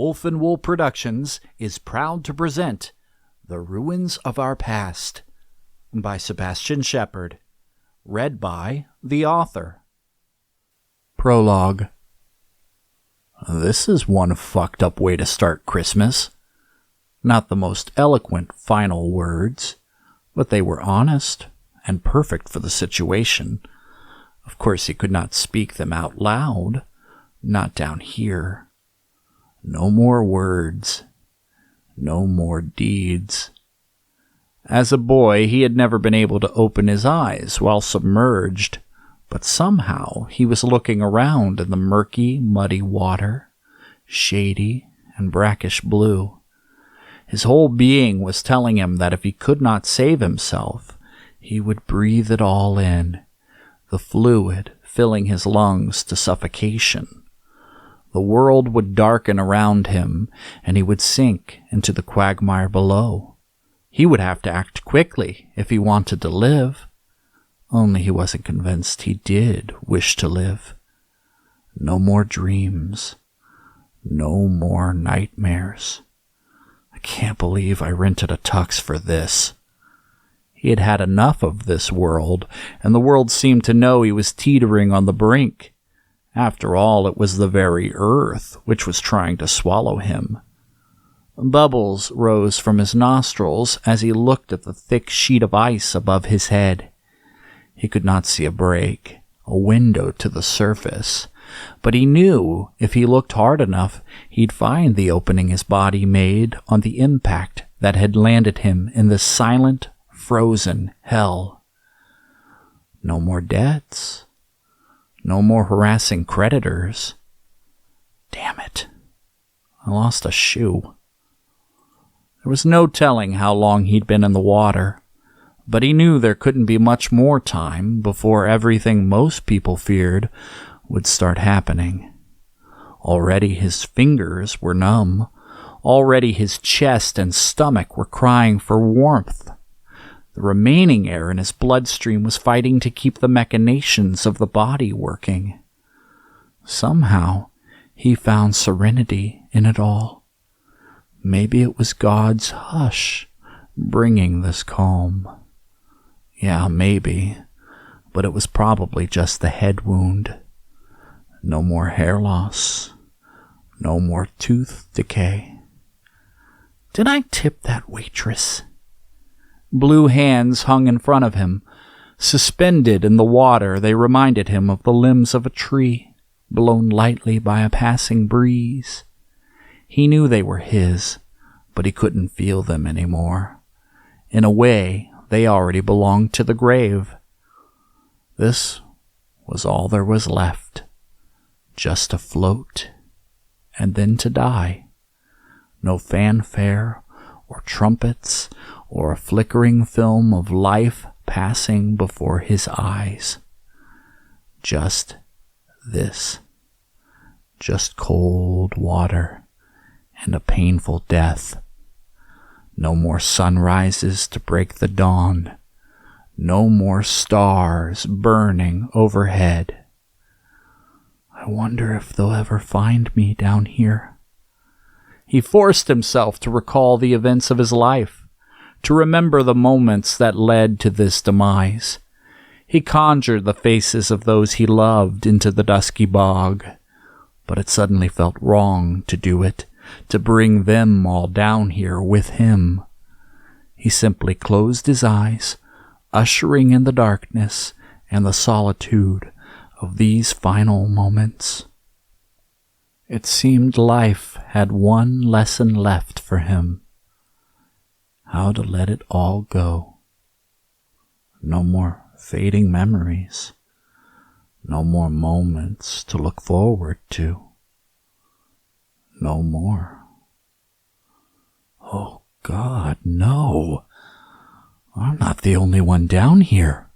Wolf and Wool Productions is proud to present The Ruins of Our Past by Sebastian Shepard, read by the author. Prologue. This is one fucked up way to start Christmas. Not the most eloquent final words, but they were honest and perfect for the situation. Of course, he could not speak them out loud, not down here. No more words, no more deeds. As a boy, he had never been able to open his eyes while submerged, but somehow he was looking around in the murky, muddy water, shady and brackish blue. His whole being was telling him that if he could not save himself, he would breathe it all in, the fluid filling his lungs to suffocation. The world would darken around him, and he would sink into the quagmire below. He would have to act quickly if he wanted to live. Only he wasn't convinced he did wish to live. No more dreams. No more nightmares. I can't believe I rented a tux for this. He had had enough of this world, and the world seemed to know he was teetering on the brink. After all, it was the very earth which was trying to swallow him. Bubbles rose from his nostrils as he looked at the thick sheet of ice above his head. He could not see a break, a window to the surface, but he knew if he looked hard enough, he'd find the opening his body made on the impact that had landed him in this silent, frozen hell. No more debts. No more harassing creditors. Damn it. I lost a shoe. There was no telling how long he'd been in the water, but he knew there couldn't be much more time before everything most people feared would start happening. Already his fingers were numb. Already his chest and stomach were crying for warmth. The remaining air in his bloodstream was fighting to keep the machinations of the body working. Somehow, he found serenity in it all. Maybe it was God's hush bringing this calm. Yeah, maybe, but it was probably just the head wound. No more hair loss. No more tooth decay. Did I tip that waitress? Blue hands hung in front of him. Suspended in the water, they reminded him of the limbs of a tree, blown lightly by a passing breeze. He knew they were his, but he couldn't feel them anymore. In a way, they already belonged to the grave. This was all there was left. Just to float, and then to die. No fanfare, or trumpets, or a flickering film of life passing before his eyes. Just this. Just cold water and a painful death. No more sunrises to break the dawn. No more stars burning overhead. I wonder if they'll ever find me down here. He forced himself to recall the events of his life, to remember the moments that led to this demise. He conjured the faces of those he loved into the dusky bog, but it suddenly felt wrong to do it, to bring them all down here with him. He simply closed his eyes, ushering in the darkness and the solitude of these final moments. It seemed life had one lesson left for him. How to let it all go. No more fading memories. No more moments to look forward to. No more. Oh God, no. I'm not the only one down here.